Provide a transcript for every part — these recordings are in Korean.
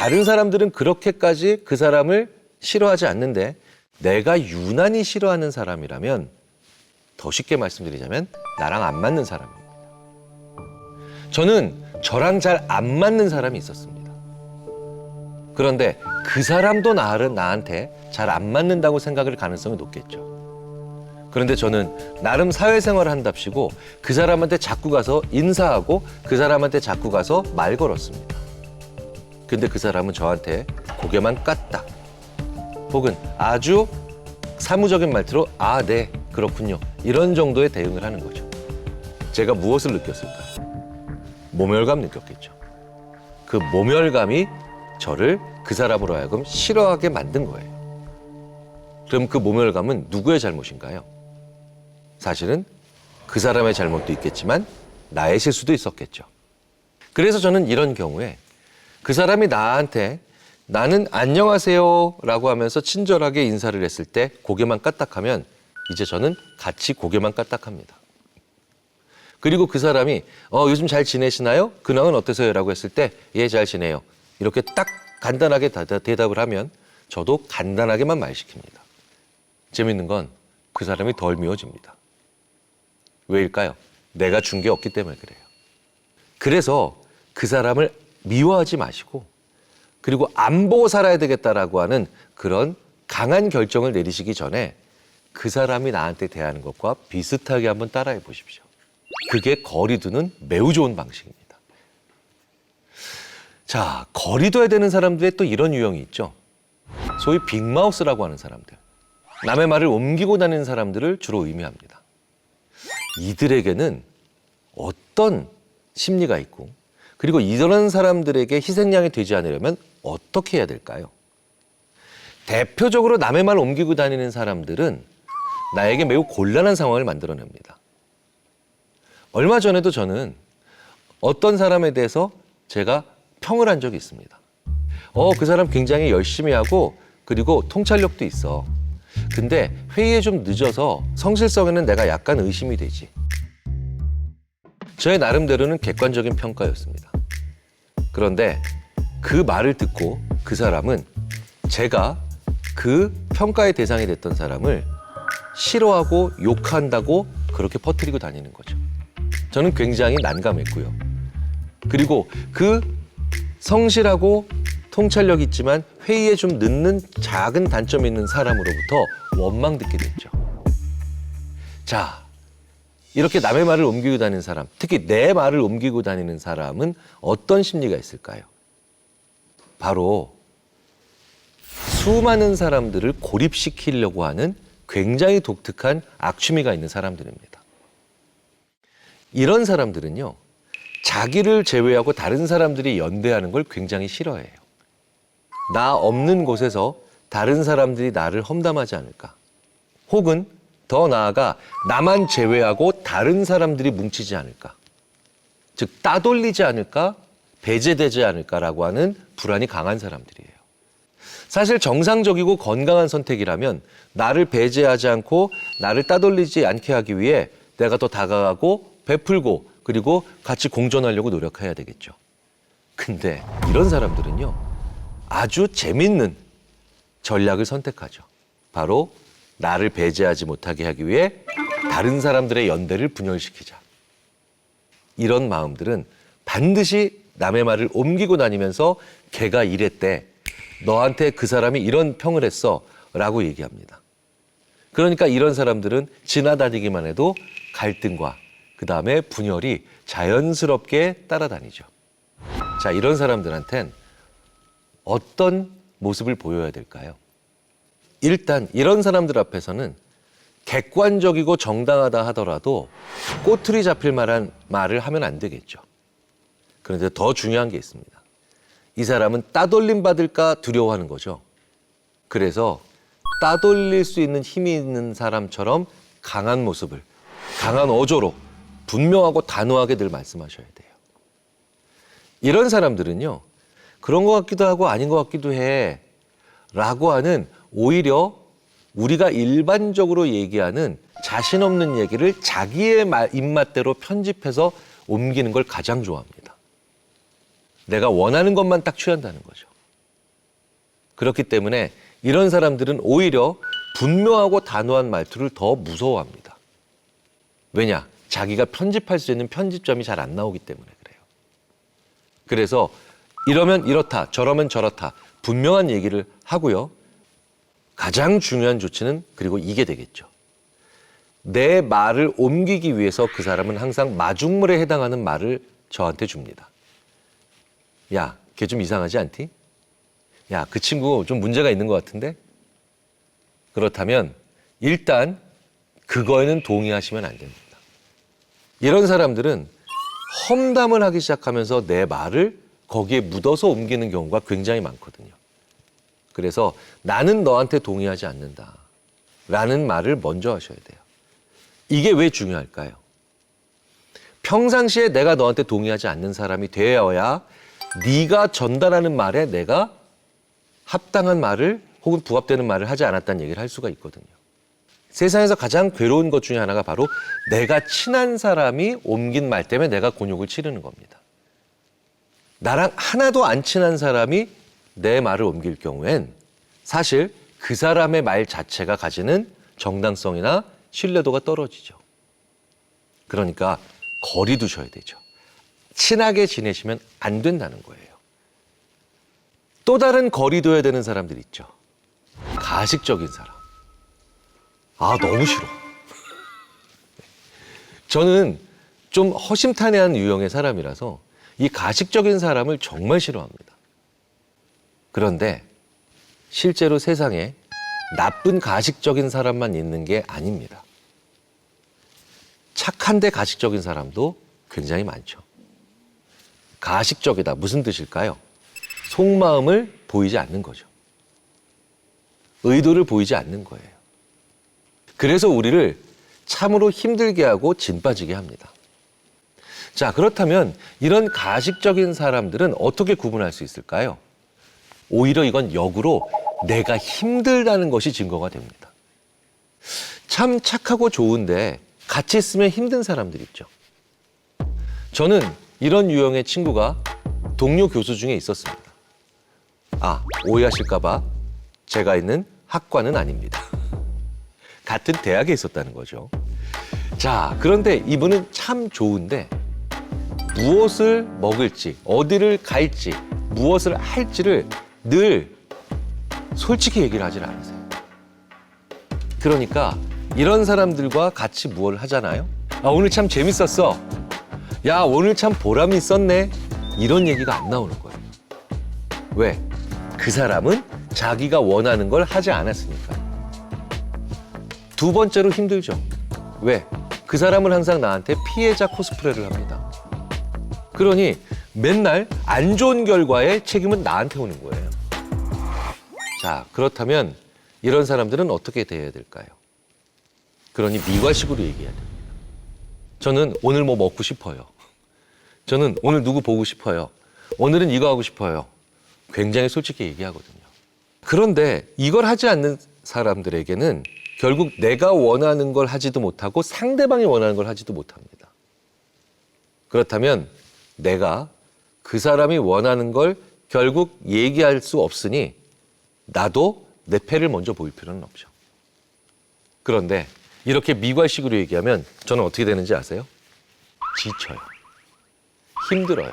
다른 사람들은 그렇게까지 그 사람을 싫어하지 않는데 내가 유난히 싫어하는 사람이라면 더 쉽게 말씀드리자면 나랑 안 맞는 사람입니다. 저는 저랑 잘 안 맞는 사람이 있었습니다. 그런데 그 사람도 나한테 잘 안 맞는다고 생각할 가능성이 높겠죠. 그런데 저는 나름 사회생활을 한답시고 그 사람한테 자꾸 가서 인사하고 그 사람한테 자꾸 가서 말 걸었습니다. 근데 그 사람은 저한테 고개만 깠다. 혹은 아주 사무적인 말투로 아, 네, 그렇군요. 이런 정도의 대응을 하는 거죠. 제가 무엇을 느꼈을까요? 모멸감 느꼈겠죠. 그 모멸감이 저를 그 사람으로 하여금 싫어하게 만든 거예요. 그럼 그 모멸감은 누구의 잘못인가요? 사실은 그 사람의 잘못도 있겠지만 나의 실수도 있었겠죠. 그래서 저는 이런 경우에 그 사람이 나한테 나는 안녕하세요 라고 하면서 친절하게 인사를 했을 때 고개만 까딱하면 이제 저는 같이 고개만 까딱합니다. 그리고 그 사람이 요즘 잘 지내시나요? 근황은 어떠세요? 라고 했을 때 예, 잘 지내요. 이렇게 딱 간단하게 대답을 하면 저도 간단하게만 말 시킵니다. 재밌는 건 그 사람이 덜 미워집니다. 왜일까요? 내가 준 게 없기 때문에 그래요. 그래서 그 사람을 미워하지 마시고 그리고 안 보고 살아야 되겠다라고 하는 그런 강한 결정을 내리시기 전에 그 사람이 나한테 대하는 것과 비슷하게 한번 따라해 보십시오. 그게 거리 두는 매우 좋은 방식입니다. 자, 거리 둬야 되는 사람들의 또 이런 유형이 있죠. 소위 빅마우스라고 하는 사람들. 남의 말을 옮기고 다니는 사람들을 주로 의미합니다. 이들에게는 어떤 심리가 있고 그리고 이런 사람들에게 희생양이 되지 않으려면 어떻게 해야 될까요? 대표적으로 남의 말 옮기고 다니는 사람들은 나에게 매우 곤란한 상황을 만들어냅니다. 얼마 전에도 저는 어떤 사람에 대해서 제가 평을 한 적이 있습니다. 그 사람 굉장히 열심히 하고 그리고 통찰력도 있어. 근데 회의에 좀 늦어서 성실성에는 내가 약간 의심이 되지. 저의 나름대로는 객관적인 평가였습니다. 그런데 그 말을 듣고 그 사람은 제가 그 평가의 대상이 됐던 사람을 싫어하고 욕한다고 그렇게 퍼뜨리고 다니는 거죠. 저는 굉장히 난감했고요. 그리고 그 성실하고 통찰력 있지만 회의에 좀 늦는 작은 단점이 있는 사람으로부터 원망 듣게 됐죠. 자, 이렇게 남의 말을 옮기고 다니는 사람, 특히 내 말을 옮기고 다니는 사람은 어떤 심리가 있을까요? 바로 수많은 사람들을 고립시키려고 하는 굉장히 독특한 악취미가 있는 사람들입니다. 이런 사람들은요, 자기를 제외하고 다른 사람들이 연대하는 걸 굉장히 싫어해요. 나 없는 곳에서 다른 사람들이 나를 험담하지 않을까? 혹은 더 나아가 나만 제외하고 다른 사람들이 뭉치지 않을까? 즉 따돌리지 않을까? 배제되지 않을까라고 하는 불안이 강한 사람들이에요. 사실 정상적이고 건강한 선택이라면 나를 배제하지 않고 나를 따돌리지 않게 하기 위해 내가 더 다가가고 베풀고 그리고 같이 공존하려고 노력해야 되겠죠. 근데 이런 사람들은요, 아주 재밌는 전략을 선택하죠. 바로 나를 배제하지 못하게 하기 위해 다른 사람들의 연대를 분열시키자. 이런 마음들은 반드시 남의 말을 옮기고 다니면서 걔가 이랬대. 너한테 그 사람이 이런 평을 했어. 라고 얘기합니다. 그러니까 이런 사람들은 지나다니기만 해도 갈등과 그 다음에 분열이 자연스럽게 따라다니죠. 자, 이런 사람들한텐 어떤 모습을 보여야 될까요? 일단 이런 사람들 앞에서는 객관적이고 정당하다 하더라도 꼬투리 잡힐 만한 말을 하면 안 되겠죠. 그런데 더 중요한 게 있습니다. 이 사람은 따돌림 받을까 두려워하는 거죠. 그래서 따돌릴 수 있는 힘이 있는 사람처럼 강한 모습을, 강한 어조로 분명하고 단호하게 늘 말씀하셔야 돼요. 이런 사람들은요, 그런 것 같기도 하고 아닌 것 같기도 해 라고 하는 오히려 우리가 일반적으로 얘기하는 자신 없는 얘기를 자기의 입맛대로 편집해서 옮기는 걸 가장 좋아합니다. 내가 원하는 것만 딱 취한다는 거죠. 그렇기 때문에 이런 사람들은 오히려 분명하고 단호한 말투를 더 무서워합니다. 왜냐? 자기가 편집할 수 있는 편집점이 잘 안 나오기 때문에 그래요. 그래서 이러면 이렇다, 저러면 저렇다, 분명한 얘기를 하고요. 가장 중요한 조치는 그리고 이게 되겠죠. 내 말을 옮기기 위해서 그 사람은 항상 마중물에 해당하는 말을 저한테 줍니다. 야, 걔 좀 이상하지 않디? 야, 그 친구 좀 문제가 있는 것 같은데? 그렇다면 일단 그거에는 동의하시면 안 됩니다. 이런 사람들은 험담을 하기 시작하면서 내 말을 거기에 묻어서 옮기는 경우가 굉장히 많거든요. 그래서 나는 너한테 동의하지 않는다 라는 말을 먼저 하셔야 돼요. 이게 왜 중요할까요? 평상시에 내가 너한테 동의하지 않는 사람이 되어야 네가 전달하는 말에 내가 합당한 말을 혹은 부합되는 말을 하지 않았다는 얘기를 할 수가 있거든요. 세상에서 가장 괴로운 것 중에 하나가 바로 내가 친한 사람이 옮긴 말 때문에 내가 곤욕을 치르는 겁니다. 나랑 하나도 안 친한 사람이 내 말을 옮길 경우엔 사실 그 사람의 말 자체가 가지는 정당성이나 신뢰도가 떨어지죠. 그러니까 거리 두셔야 되죠. 친하게 지내시면 안 된다는 거예요. 또 다른 거리 둬야 되는 사람들 있죠. 가식적인 사람. 아, 너무 싫어. 저는 좀 허심탄회한 유형의 사람이라서 이 가식적인 사람을 정말 싫어합니다. 그런데 실제로 세상에 나쁜 가식적인 사람만 있는 게 아닙니다. 착한데 가식적인 사람도 굉장히 많죠. 가식적이다. 무슨 뜻일까요? 속마음을 보이지 않는 거죠. 의도를 보이지 않는 거예요. 그래서 우리를 참으로 힘들게 하고 진 빠지게 합니다. 자, 그렇다면 이런 가식적인 사람들은 어떻게 구분할 수 있을까요? 오히려 이건 역으로 내가 힘들다는 것이 증거가 됩니다. 참 착하고 좋은데 같이 있으면 힘든 사람들 있죠. 저는 이런 유형의 친구가 동료 교수 중에 있었습니다. 아, 오해하실까 봐 제가 있는 학과는 아닙니다. 같은 대학에 있었다는 거죠. 자, 그런데 이분은 참 좋은데 무엇을 먹을지, 어디를 갈지, 무엇을 할지를 늘 솔직히 얘기를 하질 않으세요. 그러니까 이런 사람들과 같이 뭘 하잖아요. 아, 오늘 참 재밌었어. 야, 오늘 참 보람이 있었네. 이런 얘기가 안 나오는 거예요. 왜? 그 사람은 자기가 원하는 걸 하지 않았으니까. 두 번째로 힘들죠. 왜? 그 사람은 항상 나한테 피해자 코스프레를 합니다. 그러니 맨날 안 좋은 결과의 책임은 나한테 오는 거예요. 자, 그렇다면 이런 사람들은 어떻게 대해야 될까요? 그러니 미괄식으로 얘기해야 됩니다. 저는 오늘 뭐 먹고 싶어요. 저는 오늘 누구 보고 싶어요. 오늘은 이거 하고 싶어요. 굉장히 솔직히 얘기하거든요. 그런데 이걸 하지 않는 사람들에게는 결국 내가 원하는 걸 하지도 못하고 상대방이 원하는 걸 하지도 못합니다. 그렇다면 내가 그 사람이 원하는 걸 결국 얘기할 수 없으니 나도 내 패를 먼저 보일 필요는 없죠. 그런데 이렇게 미괄식으로 얘기하면 저는 어떻게 되는지 아세요? 지쳐요. 힘들어요.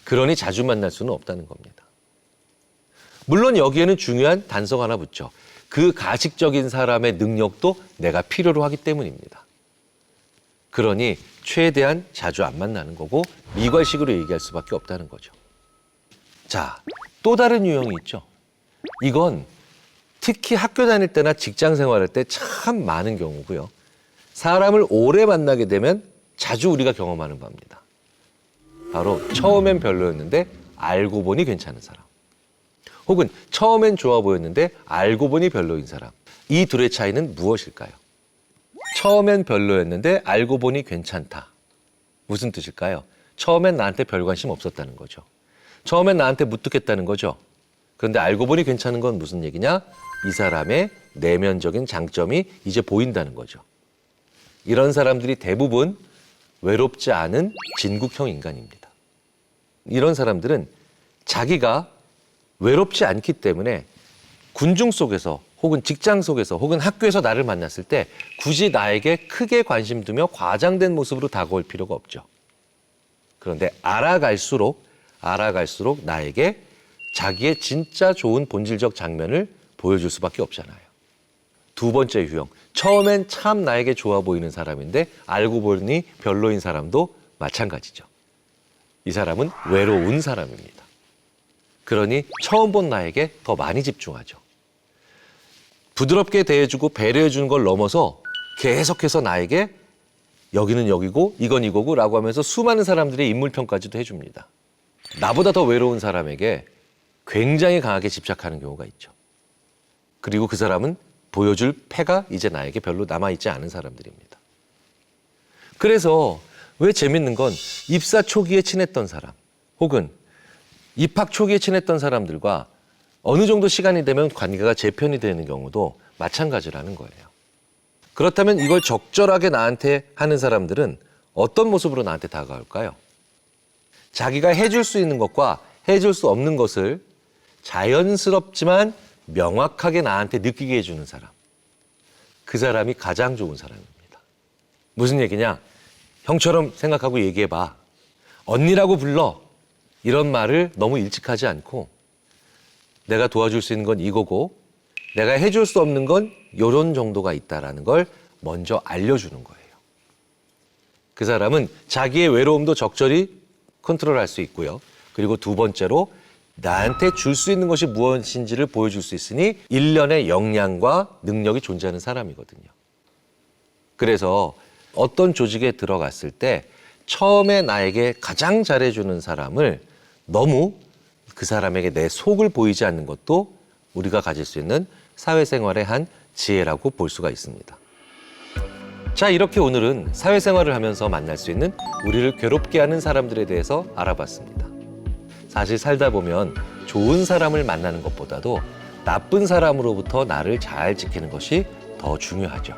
그러니 자주 만날 수는 없다는 겁니다. 물론 여기에는 중요한 단서가 하나 붙죠. 그 가식적인 사람의 능력도 내가 필요로 하기 때문입니다. 그러니 최대한 자주 안 만나는 거고 미괄식으로 얘기할 수밖에 없다는 거죠. 자, 또 다른 유형이 있죠. 이건 특히 학교 다닐 때나 직장 생활할 때 참 많은 경우고요. 사람을 오래 만나게 되면 자주 우리가 경험하는 바입니다. 바로 처음엔 별로였는데 알고 보니 괜찮은 사람. 혹은 처음엔 좋아 보였는데 알고 보니 별로인 사람. 이 둘의 차이는 무엇일까요? 처음엔 별로였는데 알고 보니 괜찮다. 무슨 뜻일까요? 처음엔 나한테 별 관심 없었다는 거죠. 처음엔 나한테 무뚝했다는 거죠. 그런데 알고 보니 괜찮은 건 무슨 얘기냐? 이 사람의 내면적인 장점이 이제 보인다는 거죠. 이런 사람들이 대부분 외롭지 않은 진국형 인간입니다. 이런 사람들은 자기가 외롭지 않기 때문에 군중 속에서 혹은 직장 속에서 혹은 학교에서 나를 만났을 때 굳이 나에게 크게 관심 두며 과장된 모습으로 다가올 필요가 없죠. 그런데 알아갈수록 나에게 자기의 진짜 좋은 본질적 장면을 보여줄 수밖에 없잖아요. 두 번째 유형, 처음엔 참 나에게 좋아 보이는 사람인데 알고 보니 별로인 사람도 마찬가지죠. 이 사람은 외로운 사람입니다. 그러니 처음 본 나에게 더 많이 집중하죠. 부드럽게 대해주고 배려해주는 걸 넘어서 계속해서 나에게 여기는 여기고 이건 이거고 라고 하면서 수많은 사람들의 인물평가까지도 해줍니다. 나보다 더 외로운 사람에게 굉장히 강하게 집착하는 경우가 있죠. 그리고 그 사람은 보여줄 패가 이제 나에게 별로 남아있지 않은 사람들입니다. 그래서 왜 재밌는 건 입사 초기에 친했던 사람 혹은 입학 초기에 친했던 사람들과 어느 정도 시간이 되면 관계가 재편이 되는 경우도 마찬가지라는 거예요. 그렇다면 이걸 적절하게 나한테 하는 사람들은 어떤 모습으로 나한테 다가올까요? 자기가 해줄 수 있는 것과 해줄 수 없는 것을 자연스럽지만 명확하게 나한테 느끼게 해주는 사람. 그 사람이 가장 좋은 사람입니다. 무슨 얘기냐? 형처럼 생각하고 얘기해봐. 언니라고 불러. 이런 말을 너무 일찍 하지 않고 내가 도와줄 수 있는 건 이거고 내가 해줄 수 없는 건 이런 정도가 있다라는 걸 먼저 알려주는 거예요. 그 사람은 자기의 외로움도 적절히 컨트롤할 수 있고요. 그리고 두 번째로 나한테 줄 수 있는 것이 무엇인지를 보여줄 수 있으니 일련의 역량과 능력이 존재하는 사람이거든요. 그래서 어떤 조직에 들어갔을 때 처음에 나에게 가장 잘해주는 사람을 너무 그 사람에게 내 속을 보이지 않는 것도 우리가 가질 수 있는 사회생활의 한 지혜라고 볼 수가 있습니다. 자, 이렇게 오늘은 사회생활을 하면서 만날 수 있는 우리를 괴롭게 하는 사람들에 대해서 알아봤습니다. 사실 살다 보면 좋은 사람을 만나는 것보다도 나쁜 사람으로부터 나를 잘 지키는 것이 더 중요하죠.